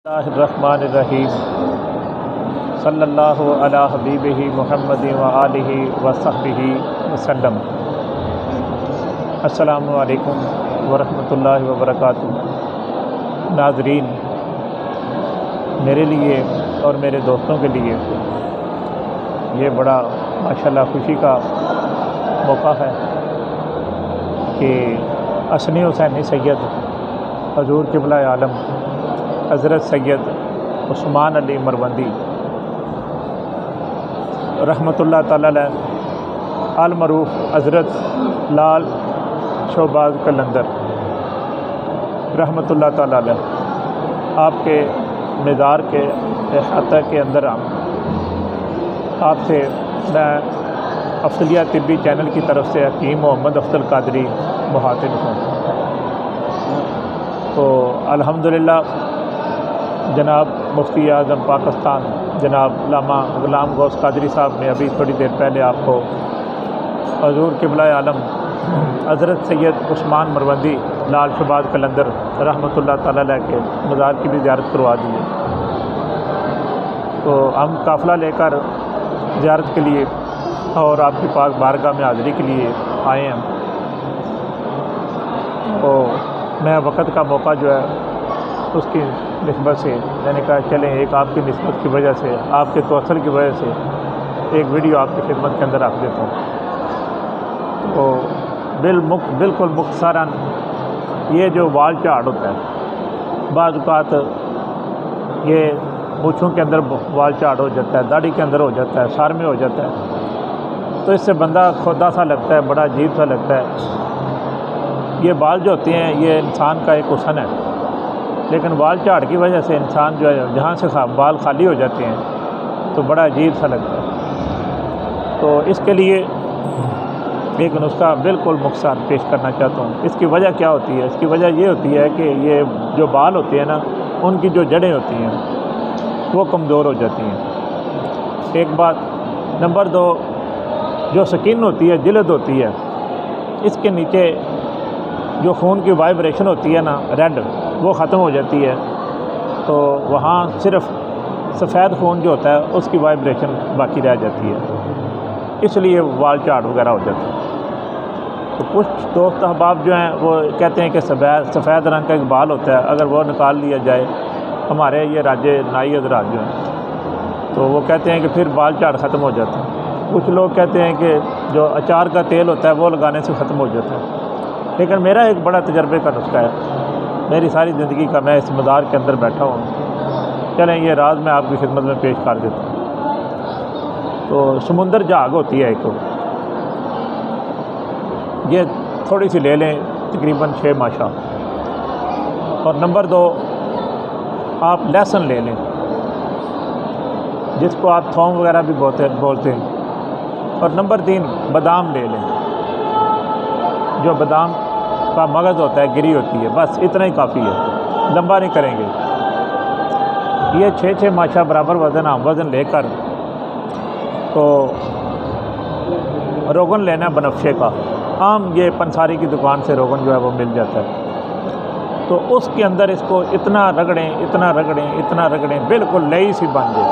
اللہ الرحمن الرحیم صلی اللہ علی حبیبہ محمد وآلہ وصحبہ وسلم۔ السلام علیکم ورحمۃ اللہ وبرکاتہ۔ ناظرین، میرے لیے اور میرے دوستوں کے لیے یہ بڑا ماشاءاللہ خوشی کا موقع ہے کہ حسنی حسینی سید حضور قبلہ عالم حضرت سید عثمان علی مروندی رحمۃ اللہ تعالی علیہ المعروف حضرت لال شہباز قلندر رحمۃ اللہ تعالی علیہ آپ کے مزار کے احاطہ کے اندر آپ سے میں افضلیہ طبی چینل کی طرف سے حکیم محمد افضل قادری مخاطب ہوں۔ تو الحمدللہ جناب مفتی اعظم پاکستان جناب علامہ غلام غوث قادری صاحب نے ابھی تھوڑی دیر پہلے آپ کو حضور قبلہ عالم حضرت سید عثمان مروندی لال شہباز قلندر رحمۃ اللہ تعالی علیہ کے مزار کی بھی زیارت کروا دی ہے۔ تو ہم قافلہ لے کر زیارت کے لیے اور آپ کی پاک بارگاہ میں حاضری کے لیے آئے ہیں۔ تو میں وقت کا موقع جو ہے اس کی نسبت سے میں نے کہا چلیں ایک آپ کی نسبت کی وجہ سے، آپ کے توسل کی وجہ سے ایک ویڈیو آپ کی خدمت کے اندر رکھ دیتا ہوں۔ تو بالکل مختصراً یہ جو وال چاڑ ہوتا ہے، بعض اوقات یہ مونچھوں کے اندر وال چاڑ ہو جاتا ہے، داڑھی کے اندر ہو جاتا ہے، سر میں ہو جاتا ہے، تو اس سے بندہ کھودا سا لگتا ہے، بڑا عجیب سا لگتا ہے۔ یہ بال جو ہوتے ہیں یہ انسان کا ایک حسن ہے، لیکن بال جھاڑ کی وجہ سے انسان جو ہے جہاں سے بال خالی ہو جاتے ہیں تو بڑا عجیب سا لگتا ہے۔ تو اس کے لیے ایک نسخہ بالکل مختصر پیش کرنا چاہتا ہوں۔ اس کی وجہ کیا ہوتی ہے؟ اس کی وجہ یہ ہوتی ہے کہ یہ جو بال ہوتے ہیں نا، ان کی جو جڑیں ہوتی ہیں وہ کمزور ہو جاتی ہیں، ایک بات۔ نمبر دو، جو سکن ہوتی ہے، جلد ہوتی ہے، اس کے نیچے جو خون کی وائبریشن ہوتی ہے نا، ریڈ، وہ ختم ہو جاتی ہے، تو وہاں صرف سفید خون جو ہوتا ہے اس کی وائبریشن باقی رہ جاتی ہے، اس لیے وال چاڑ وغیرہ ہو جاتا ہے۔ تو کچھ دوست احباب جو ہیں وہ کہتے ہیں کہ سفید رنگ کا ایک بال ہوتا ہے، اگر وہ نکال لیا جائے، ہمارے یہ راجے نائی حضرات جو ہیں تو وہ کہتے ہیں کہ پھر بال چاڑ ختم ہو جاتا ہے۔ کچھ لوگ کہتے ہیں کہ جو اچار کا تیل ہوتا ہے وہ لگانے سے ختم ہو جاتا ہے، لیکن میرا ایک بڑا تجربے کا نسخہ ہے، میری ساری زندگی کا، میں اس مزار کے اندر بیٹھا ہوں۔ چلیں یہ راز میں آپ کی خدمت میں پیش کر دیتا ہوں۔ تو سمندر جھاگ ہوتی ہے ایک، یہ تھوڑی سی لے لیں، تقریباً 6 ماشا۔ اور نمبر 2، آپ لہسن لے لیں، جس کو آپ تھوم وغیرہ بھی بولتے ہیں۔ اور نمبر 3، بادام لے لیں، جو بادام کا مغز ہوتا ہے، گری ہوتی ہے، بس اتنا ہی کافی ہے، لمبا نہیں کریں گے۔ یہ 6 ماشا برابر وزن لے کر تو روغن لینا بنفشے کا، عام یہ پنساری کی دکان سے روغن جو ہے وہ مل جاتا ہے، تو اس کے اندر اس کو اتنا رگڑیں، بالکل لئی سی بن جائے۔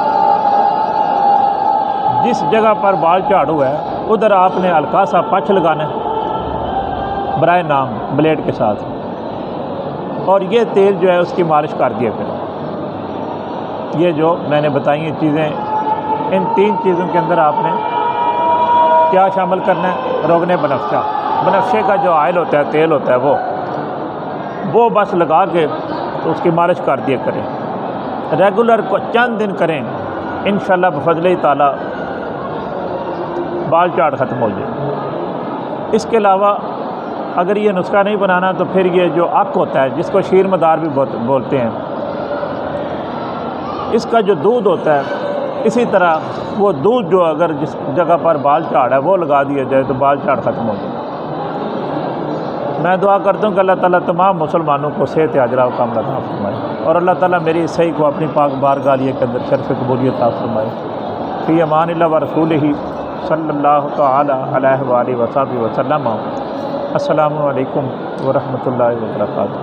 جس جگہ پر بال چاڑ ہوا ہے ادھر آپ نے ہلکا سا پچ لگانا ہے برائے نام بلیڈ کے ساتھ، اور یہ تیل جو ہے اس کی مالش کر دیا کریں۔ یہ جو میں نے بتائی ہیں چیزیں، ان 3 چیزوں کے اندر آپ نے کیا شامل کرنا ہے؟ روغن بنفشے کا جو آئل ہوتا ہے، تیل ہوتا ہے، وہ بس لگا کے اس کی مالش کر دیا کریں۔ ریگولر کو چند دن کریں، انشاءاللہ بفضل تعالی بال چاڑ ختم ہو جائے۔ اس کے علاوہ اگر یہ نسخہ نہیں بنانا تو پھر یہ جو اک ہوتا ہے، جس کو شیر مدار بھی بولتے ہیں، اس کا جو دودھ ہوتا ہے، اسی طرح وہ دودھ جو اگر جس جگہ پر بال چاڑ ہے وہ لگا دیا جائے تو بال چاڑ ختم ہو جائے۔ میں دعا کرتا ہوں کہ اللہ تعالیٰ تمام مسلمانوں کو صحت عاجلہ و کاملہ عطا فرمائے، اور اللہ تعالیٰ میری اس صحیح کو اپنی پاک بارگاہ کے اندر شرف قبولیت عطا فرمائے۔ فی امان اللہ و رسولہ صلی اللہ تعالی علیہ وآلہ وصحبہ وسلم۔ السلام علیکم ورحمۃ اللہ وبرکاتہ۔